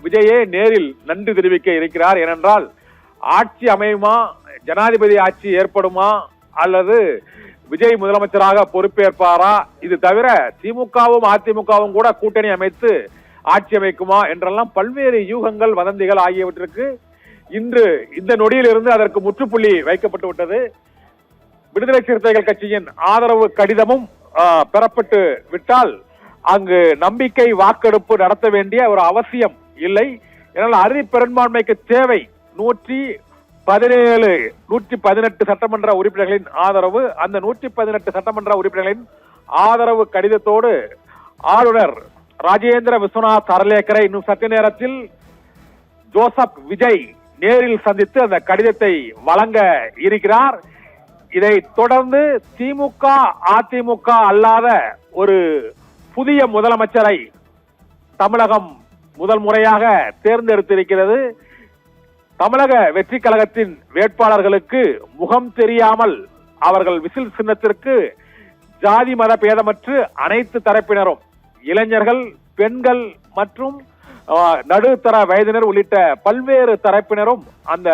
விஜயே நேரில் நன்றி தெரிவிக்க இருக்கிறார். ஏனென்றால் ஆட்சி அமையுமா, ஜனாதிபதி ஆட்சி ஏற்படுமா, அல்லது விஜய் முதலமைச்சராக பொறுப்பேற்பாரா, இது தவிர திமுகவும் அதிமுகவும் கூட கூட்டணி அமைத்து ஆட்சி அமைக்குமா என்றெல்லாம் பல்வேறு யூகங்கள், வதந்திகள் ஆகியவற்றிற்கு இன்று இந்த நொடியிலிருந்து அதற்கு முற்றுப்புள்ளி வைக்கப்பட்டு விட்டது. விடுதலை சிறுத்தைகள் கட்சியின் ஆதரவு கடிதமும் பெறப்பட்டு விட்டால் அங்கு நம்பிக்கை வாக்கெடுப்பு நடத்த வேண்டிய ஒரு அவசியம் இல்லை. ஏனால் அறுதி பெரும்பான்மைக்கு தேவை 118 சட்டமன்ற உறுப்பினர்களின் ஆதரவு. அந்த 118 சட்டமன்ற உறுப்பினர்களின் ஆதரவு கடிதத்தோடு ஆளுநர் ராஜேந்திர விஸ்வநாத் அர்லேக்கரை இன்னும் சற்று நேரத்தில் ஜோசப் விஜய் நேரில் சந்தித்து அந்த கடிதத்தை வழங்க இருக்கிறார். இதை தொடர்ந்து திமுக அதிமுக அல்லாத ஒரு புதிய முதலமைச்சரை தமிழகம் முதல் முறையாக தேர்ந்தெடுத்திருக்கிறது. தமிழக வெற்றி கழகத்தின் வேட்பாளர்களுக்கு முகம் தெரியாமல் அவர்கள் விசில் சின்னத்திற்கு ஜாதி மத பேதமற்று அனைத்து தரப்பினரும், இளைஞர்கள், பெண்கள் மற்றும் நடுத்தர வயதினர் உள்ளிட்ட பல்வேறு தரப்பினரும் அந்த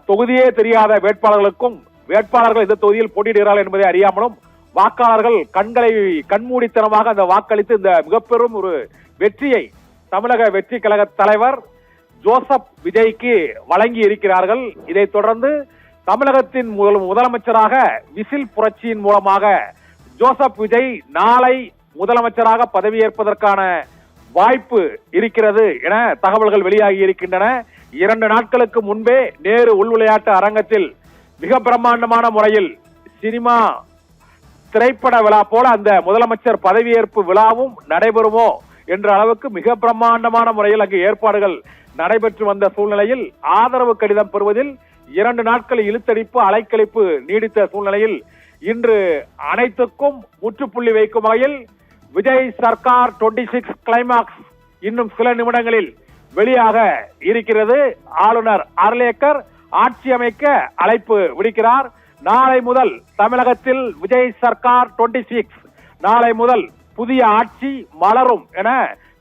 தொகுதியே தெரியாத வேட்பாளர்களுக்கும், வேட்பாளர்கள் இந்த தொகுதியில் போட்டியிடுகிறார்கள் என்பதை அறியாமலும் வாக்காளர்கள் கண்மூடித்தனமாக அந்த வாக்களித்து இந்த மிகப்பெரும் ஒரு வெற்றியை தமிழக வெற்றி கழக தலைவர் ஜோசப் விஜய்க்கு வழங்கி இருக்கிறார்கள். இதைத் தொடர்ந்து தமிழகத்தின் முதலமைச்சராக விசில் புரட்சியின் மூலமாக ஜோசப் விஜய் நாளை முதலமைச்சராக பதவியேற்பதற்கான வாய்ப்பு இருக்கிறது என தகவல்கள் வெளியாகி இருக்கின்றன. 2 நாட்களுக்கு முன்பே நேரு உள் விளையாட்டு அரங்கத்தில் மிக பிரம்மாண்டமான முறையில் சினிமா திரைப்பட விழா போல அந்த முதலமைச்சர் பதவியேற்பு விழாவும் நடைபெறுமோ என்ற அளவுக்கு மிக பிரம்மாண்டமான முறையில் அங்கு ஏற்பாடுகள் நடைபெற்று வந்த சூழ்நிலையில் ஆதரவு கடிதம் பெறுவதில் 2 நாட்கள் இழுத்தடிப்பு, அலைக்கழிப்பு நீடித்த சூழ்நிலையில் இன்று அனைத்துக்கும் முற்றுப்புள்ளி வைக்கும் வகையில் விஜய் சர்க்கார் 26 கிளைமாக்ஸ் இன்னும் சில நிமிடங்களில் வெளியாக இருக்கிறது. ஆளுநர் அர்லேக்கர் ஆட்சி அமைக்க அழைப்பு விடுக்கிறார். நாளை முதல் தமிழகத்தில் விஜய் சர்க்கார் 26, நாளை முதல் புதிய ஆட்சி மலரும் என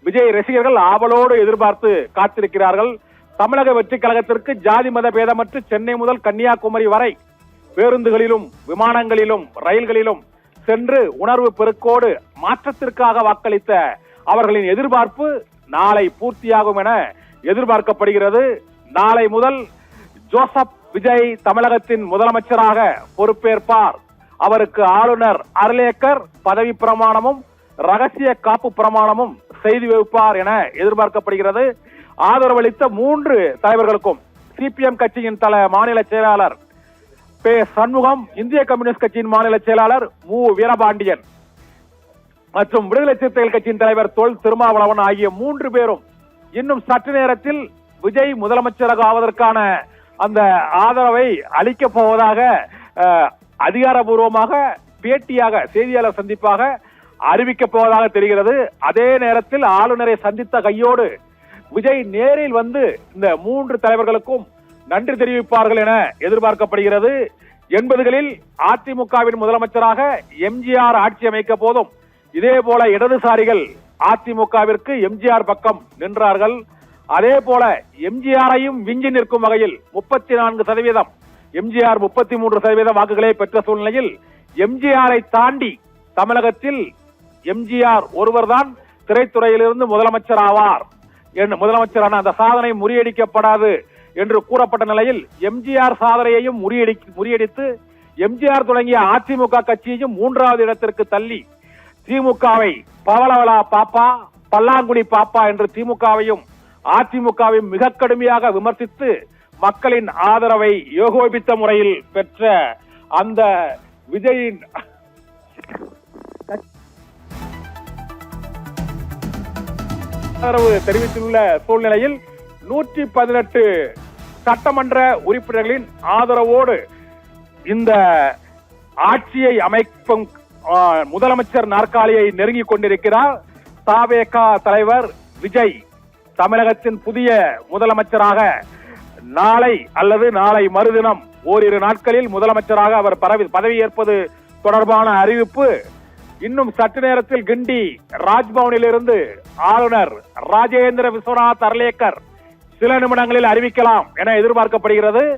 விஜய் ரசிகர்கள் ஆவலோடு எதிர்பார்த்து காத்திருக்கிறார்கள். தமிழக வெற்றி கழகத்திற்கு ஜாதி மத பேதமற்று சென்னை முதல் கன்னியாகுமரி வரை பேருந்துகளிலும் விமானங்களிலும் ரயில்களிலும் சென்று உணர்வு பெருக்கோடு மாற்றத்திற்காக வாக்களித்த அவர்களின் எதிர்பார்ப்பு நாளை பூர்த்தியாகும் என எதிர்பார்க்கப்படுகிறது. நாளை முதல் ஜோசப் விஜய் தமிழகத்தின் முதலமைச்சராக பொறுப்பேற்பார். அவருக்கு ஆளுநர் அர்லேக்கர் பதவி பிரமாணமும் ரகசிய காப்பு பிரமாணமும் செய்து வைப்பார் என எதிர்பார்க்கப்படுகிறது. ஆதரவளித்த 3 தலைவர்களுக்கும் சிபிஎம் கட்சியின் மாநில செயலாளர் பே சண்முகம், இந்திய கம்யூனிஸ்ட் கட்சியின் மாநில செயலாளர் மு வீரபாண்டியன் மற்றும் விடுதலை சிறுத்தைகள் கட்சியின் தலைவர் தொல் திருமாவளவன் ஆகிய 3 பேரும் இன்னும் சற்று நேரத்தில் விஜய் முதலமைச்சராக ஆவதற்கான அந்த ஆதரவை அளிக்கப் போவதாக அதிகாரபூர்வமாக பேட்டியாக செய்தியாளர் சந்திப்பாக அறிவிக்கப் போவதாக தெரிகிறது. அதே நேரத்தில் ஆளுநரை சந்தித்த கையோடு விஜய் நேரில் வந்து இந்த 3 தலைவர்களுக்கும் நன்றி தெரிவிப்பார்கள் என எதிர்பார்க்கப்படுகிறது. 80களில் அதிமுகவின் முதலமைச்சராக எம்ஜிஆர் ஆட்சி அமைக்க போதும் இதே போல இடதுசாரிகள் அதிமுகவிற்கு எம்ஜிஆர் பக்கம் நின்றார்கள். அதே போல எம்ஜிஆரையும் விஞ்சி நிற்கும் வகையில் 34%, எம்ஜிஆர் 33% வாக்குகளை பெற்ற சூழ்நிலையில் எம்ஜிஆரை தாண்டி தமிழகத்தில் எம்ஜிஆர் ஒருவர்தான் திரைத்துறையிலிருந்து முதலமைச்சர் ஆவார், முதலமைச்சரான அந்த சாதனை முறியடிக்கப்படாது என்று கூறப்பட்ட நிலையில் எம்ஜிஆர் சாதனையையும் முறியடித்து எம்ஜிஆர் தொடங்கிய அதிமுக கட்சியையும் 3வது இடத்திற்கு தள்ளி திமுகவை பவளவளா பாப்பா, பல்லாங்குடி பாப்பா என்று திமுகவையும் அதிமுகவையும் மிக கடுமையாக விமர்சித்து மக்களின் ஆதரவை ஏகோபித்த முறையில் பெற்ற அந்த விஜயின் ஆதரவு தெரிவித்துள்ள சூழ்நிலையில் 118 சட்டமன்ற உறுப்பினர்களின் ஆதரவோடு இந்த ஆட்சியை அமைக்கும் முதலமைச்சர் நாற்காலியை நெருங்கிக் கொண்டிருக்கிறார். தவேக தலைவர் விஜய் தமிழகத்தின் புதிய முதலமைச்சராக நாளை அல்லது நாளை மறுதினம் ஓரிரு நாட்களில் முதலமைச்சராக அவர் பதவியேற்பது தொடர்பான அறிவிப்பு இன்னும் சற்று நேரத்தில் கிண்டி ராஜ்பவனில் இருந்து ஆளுநர் ராஜேந்திர விஸ்வநாத் அர்லேக்கர் சில நிமிடங்களில் அறிவிக்கலாம் என எதிர்பார்க்கப்படுகிறது.